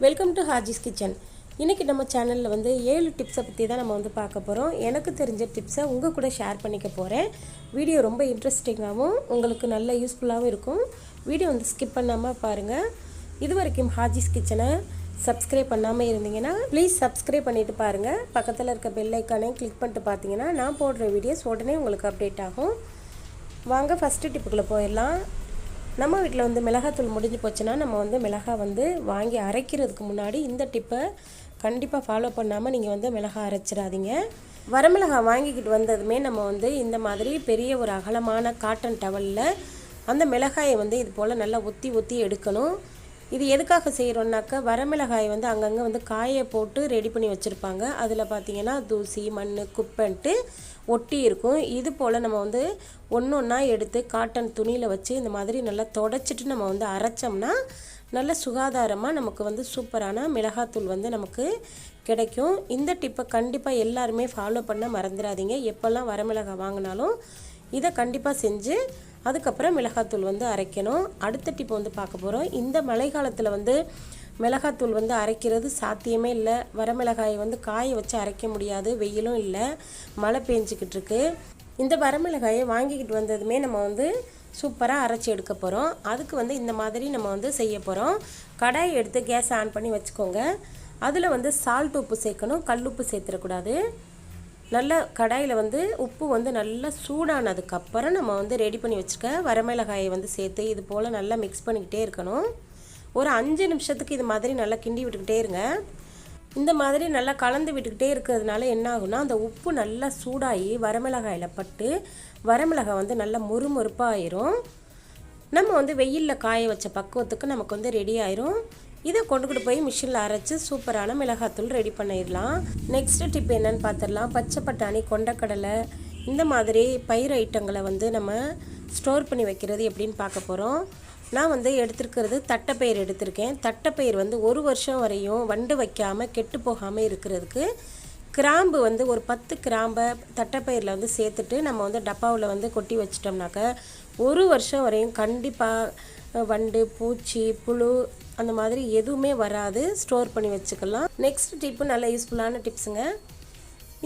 Welcome to Haji's kitchen. இன்றைக்கி நம்ம சேனலில் வந்து 7 டிப்ஸை பற்றி தான் நம்ம வந்து பார்க்க போகிறோம். எனக்கு தெரிஞ்ச டிப்ஸை உங்கள் கூட ஷேர் பண்ணிக்க போகிறேன். வீடியோ ரொம்ப இன்ட்ரெஸ்டிங்காகவும் உங்களுக்கு நல்ல யூஸ்ஃபுல்லாகவும் இருக்கும். வீடியோ வந்து ஸ்கிப் பண்ணாமல் பாருங்கள். இது வரைக்கும் ஹாஜிஸ் கிச்சனை சப்ஸ்கிரைப் பண்ணாமல் இருந்தீங்கன்னா ப்ளீஸ் சப்ஸ்கிரைப் பண்ணிவிட்டு பாருங்கள். பக்கத்தில் இருக்க பெல் ஐக்கானையும் கிளிக் பண்ணிட்டு பார்த்தீங்கன்னா நான் போடுற வீடியோஸ் உடனே உங்களுக்கு அப்டேட் ஆகும். வாங்க ஃபஸ்ட்டு டிப்புக்குள்ளே போயிடலாம். நம்ம வீட்டில் வந்து மிளகாத்தூள் முடிஞ்சு போச்சுன்னா நம்ம வந்து மிளகாய் வந்து வாங்கி அரைக்கிறதுக்கு முன்னாடி இந்த டிப்பை கண்டிப்பாக ஃபாலோ பண்ணாமல் நீங்கள் வந்து மிளகாய் அரைச்சிடாதீங்க. வரமிளகாய் வாங்கிக்கிட்டு வந்ததுமே நம்ம வந்து இந்த மாதிரி பெரிய ஒரு அகலமான காட்டன் டவலில் அந்த மிளகாயை வந்து இது போல் நல்லா ஒத்தி எடுக்கணும். இது எதுக்காக செய்கிறோன்னாக்கா வரமிளகாயை வந்து அங்கங்கே வந்து காயை போட்டு ரெடி பண்ணி வச்சுருப்பாங்க. அதில் பார்த்திங்கன்னா தூசி மண் குப்பைன்ட்டு ஒட்டி இருக்கும். இது போல் நம்ம வந்து ஒன்று ஒன்றா எடுத்து காட்டன் துணியில் வச்சு இந்த மாதிரி நல்லா தொடச்சிட்டு நம்ம வந்து அரைச்சோம்னா நல்ல சுகாதாரமாக நமக்கு வந்து சூப்பரான மிளகாத்தூள் வந்து நமக்கு கிடைக்கும். இந்த டிப்பை கண்டிப்பாக எல்லாருமே ஃபாலோ பண்ண மறந்துடாதீங்க. எப்போல்லாம் வரமிளகாய் வாங்கினாலும் இதை கண்டிப்பாக செஞ்சு அதுக்கப்புறம் மிளகாத்தூள் வந்து அரைக்கணும். அடுத்த டிப் வந்து பார்க்க போகிறோம். இந்த மழை காலத்தில் வந்து மிளகாத்தூள் வந்து அரைக்கிறது சாத்தியமே இல்லை. வரமிளகாயை வந்து காய வச்சு அரைக்க முடியாது, வெயிலும் இல்லை, மழை பெஞ்சிக்கிட்டு இருக்கு. இந்த வரமிளகாயை வாங்கிக்கிட்டு வந்ததுமே நம்ம வந்து சூப்பராக அரைச்சி எடுக்க போகிறோம். அதுக்கு வந்து இந்த மாதிரி நம்ம வந்து செய்ய போகிறோம். கடாயை எடுத்து கேஸ் ஆன் பண்ணி வச்சுக்கோங்க. அதில் வந்து சால்ட் உப்பு சேர்க்கணும், கல்லுப்பு சேர்த்துடக்கூடாது. நல்ல கடாயில் வந்து உப்பு வந்து நல்லா சூடானதுக்கப்புறம் நம்ம வந்து ரெடி பண்ணி வச்சுக்க வரமிளகாயை வந்து சேர்த்து இது போல் நல்லா மிக்ஸ் பண்ணிக்கிட்டே இருக்கணும். ஒரு 5 நிமிஷத்துக்கு இது மாதிரி நல்லா கிண்டி விட்டுக்கிட்டே இருங்க. இந்த மாதிரி நல்லா கலந்து விட்டுக்கிட்டே இருக்கிறதுனால என்ன ஆகும்னா அந்த உப்பு நல்லா சூடாகி வரமிளகாயில் பட்டு வரமிளகாய் வந்து நல்லா மொறுமொறுப்பாக ஆயிரும். நம்ம வந்து வெயிலில் காய வச்ச பக்குவத்துக்கு நமக்கு வந்து ரெடி ஆயிரும். இதை கொண்டுக்கிட்டு போய் மிஷினில் அரைச்சி சூப்பரான மிளகாத்தூள் ரெடி பண்ணிடலாம். நெக்ஸ்ட் டிப் என்னன்னு பார்த்துடலாம். பச்சை பட்டாணி, கொண்டக்கடலை இந்த மாதிரி பயிர் ஐட்டங்களை வந்து நம்ம ஸ்டோர் பண்ணி வைக்கிறது எப்படின்னு பார்க்க போகிறோம். நான் வந்து எடுத்துருக்கிறது தட்டைப்பயிர் எடுத்திருக்கேன். தட்டைப்பயிர் வந்து 1 வருஷம் வரையும் வண்டு வைக்காமல் கெட்டு போகாமல் இருக்கிறதுக்கு கிராம்பு வந்து ஒரு 10 கிராம்பை தட்டைப்பயிரில் வந்து சேர்த்துட்டு நம்ம வந்து டப்பாவில் வந்து கொட்டி வச்சிட்டோம்னாக்க 1 வருஷம் வரையும் கண்டிப்பாக வண்டு பூச்சி புழு அந்த மாதிரி எதுவுமே வராது. ஸ்டோர் பண்ணி வச்சுக்கலாம். நெக்ஸ்ட் டிப்பு நல்ல யூஸ்ஃபுல்லான டிப்ஸுங்க.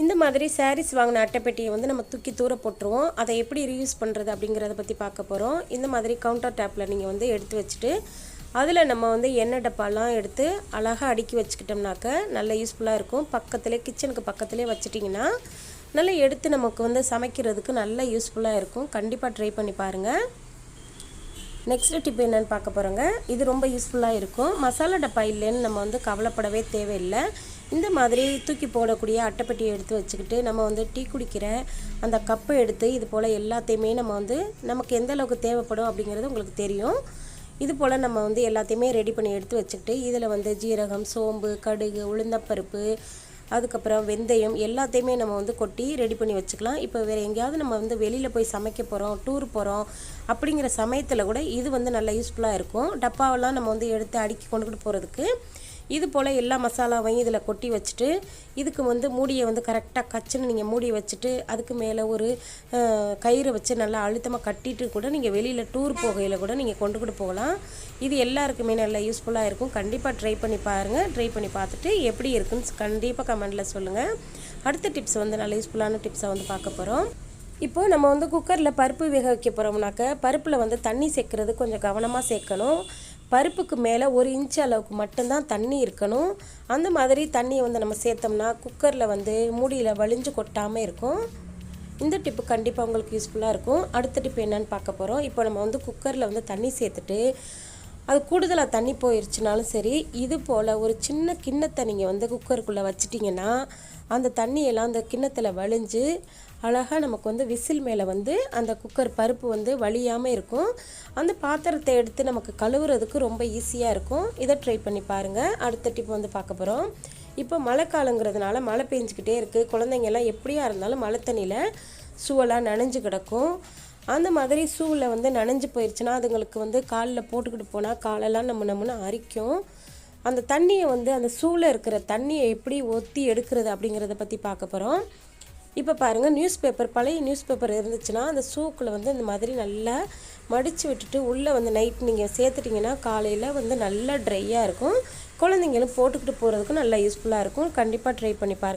இந்த மாதிரி சாரீஸ் வாங்கின அட்டைப்பெட்டியை வந்து நம்ம தூக்கி தூர போட்டுருவோம். அதை எப்படி ரீயூஸ் பண்ணுறது அப்படிங்கிறத பற்றி பார்க்க போகிறோம். இந்த மாதிரி கவுண்டர் டாப்பில் நீங்கள் வந்து எடுத்து வச்சுட்டு அதில் நம்ம வந்து எண்ணெய் டப்பாலாம் எடுத்து அழகாக அடுக்கி வச்சுக்கிட்டோம்னாக்க நல்ல யூஸ்ஃபுல்லாக இருக்கும். பக்கத்துலேயே கிச்சனுக்கு பக்கத்துலேயே வச்சிட்டிங்கன்னா நல்லா எடுத்து நமக்கு வந்து சமைக்கிறதுக்கு நல்ல யூஸ்ஃபுல்லாக இருக்கும். கண்டிப்பாக ட்ரை பண்ணி பாருங்கள். நெக்ஸ்ட் டிப் என்னென்னு பார்க்க போகிறோங்க. இது ரொம்ப யூஸ்ஃபுல்லாக இருக்கும். மசாலா டப்பா இல்லைன்னு நம்ம வந்து கவலைப்படவே தேவையில்லை. இந்த மாதிரி தூக்கி போடக்கூடிய அட்டைப்பெட்டியை எடுத்து வச்சுக்கிட்டு நம்ம வந்து டீ குடிக்கிற அந்த கப்பை எடுத்து இது போல் எல்லாத்தையுமே நம்ம வந்து நமக்கு எந்த அளவுக்கு தேவைப்படும் அப்படிங்கிறது உங்களுக்கு தெரியும். இது போல் நம்ம வந்து எல்லாத்தையுமே ரெடி பண்ணி எடுத்து வச்சுக்கிட்டு இதில் வந்து ஜீரகம், சோம்பு, கடுகு, உளுந்தப்பருப்பு, அதுக்கப்புறம் வெந்தயம் எல்லாத்தையுமே நம்ம வந்து கொட்டி ரெடி பண்ணி வச்சுக்கலாம். இப்போ வேறு எங்கேயாவது நம்ம வந்து வெளியில் போய் சமைக்க போகிறோம், டூர் போகிறோம் அப்படிங்கிற சமயத்தில் கூட இது வந்து நல்லா யூஸ்ஃபுல்லாக இருக்கும். டப்பாவெல்லாம் நம்ம வந்து எடுத்து அடுக்கி கொண்டுக்கிட்டு போகிறதுக்கு இது போல் எல்லா மசாலாவையும் இதில் கொட்டி வச்சுட்டு இதுக்கு வந்து மூடியை வந்து கரெக்டாக கச்சுன்னு நீங்கள் மூடி வச்சுட்டு அதுக்கு மேலே ஒரு கயிறை வச்சு நல்லா அழுத்தமாக கட்டிட்டு கூட நீங்கள் வெளியில் டூர் போகையில் கூட நீங்கள் கொண்டுக்கிட்டு போகலாம். இது எல்லாருக்குமே நல்லா யூஸ்ஃபுல்லாக இருக்கும். கண்டிப்பாக ட்ரை பண்ணி பாருங்கள். ட்ரை பண்ணி பார்த்துட்டு எப்படி இருக்குன்னு கண்டிப்பாக கமெண்டில் சொல்லுங்கள். அடுத்த டிப்ஸ் வந்து நல்ல யூஸ்ஃபுல்லான டிப்ஸை வந்து பார்க்க போகிறோம். இப்போது நம்ம வந்து குக்கரில் பருப்பு வேக வைக்க போகிறோம்னாக்க பருப்பில் வந்து தண்ணி சேர்க்குறது கொஞ்சம் கவனமாக சேர்க்கணும். பருப்புக்கு மேலே 1 இன்ச் அளவுக்கு மட்டும்தான் தண்ணி இருக்கணும். அந்த மாதிரி தண்ணியை வந்து நம்ம சேர்த்தோம்னா குக்கரில் வந்து மூடியில் வலிஞ்சு கொட்டாமல் இருக்கும். இந்த டிப்பு கண்டிப்பாக உங்களுக்கு யூஸ்ஃபுல்லாக இருக்கும். அடுத்த டிப்பு என்னென்னு பார்க்க போகிறோம். இப்போ நம்ம வந்து குக்கரில் வந்து தண்ணி சேர்த்துட்டு அது கூடுதலாக தண்ணி போயிடுச்சுனாலும் சரி இது போல் ஒரு சின்ன கிண்ணத்தை நீங்கள் வந்து குக்கருக்குள்ளே வச்சிட்டிங்கன்னா அந்த தண்ணியெல்லாம் அந்த கிண்ணத்தில் வலிஞ்சு அழகாக நமக்கு வந்து விசில் மேலே வந்து அந்த குக்கர் பருப்பு வந்து வலியாமல் இருக்கும். அந்த பாத்திரத்தை எடுத்து நமக்கு கழுவுறதுக்கு ரொம்ப ஈஸியாக இருக்கும். இதை ட்ரை பண்ணி பாருங்கள். அடுத்த டிப் வந்து பார்க்க போகிறோம். இப்போ மழை காலங்கிறதுனால மழை பெஞ்சிக்கிட்டே இருக்குது. குழந்தைங்கெல்லாம் எப்படியா இருந்தாலும் மழை தண்ணியில் ஷூவெல்லாம் நனைஞ்சு கிடக்கும். அந்த மாதிரி ஷூவில் வந்து நனைஞ்சு போயிடுச்சுன்னா அதுங்களுக்கு வந்து காலில் போட்டுக்கிட்டு போனால் காலெல்லாம் நம்மன்னு அரிக்கும். அந்த தண்ணியை வந்து அந்த ஷூவில் இருக்கிற தண்ணியை எப்படி ஒத்தி எடுக்கிறது அப்படிங்கிறத பற்றி பார்க்க போகிறோம். இப்போ பாருங்கள், நியூஸ் பேப்பர், பழைய நியூஸ் பேப்பர் இருந்துச்சுன்னா அந்த ஷூக்குள்ளே வந்து இந்த மாதிரி நல்லா மடித்து விட்டுட்டு உள்ளே வந்து நைட் நீங்கள் சேர்த்துட்டிங்கன்னா காலையில் வந்து நல்லா ட்ரையாக இருக்கும். குழந்தைங்களும் போட்டுக்கிட்டு போகிறதுக்கும் நல்லா யூஸ்ஃபுல்லாக இருக்கும். கண்டிப்பாக ட்ரை பண்ணி பாருங்கள்.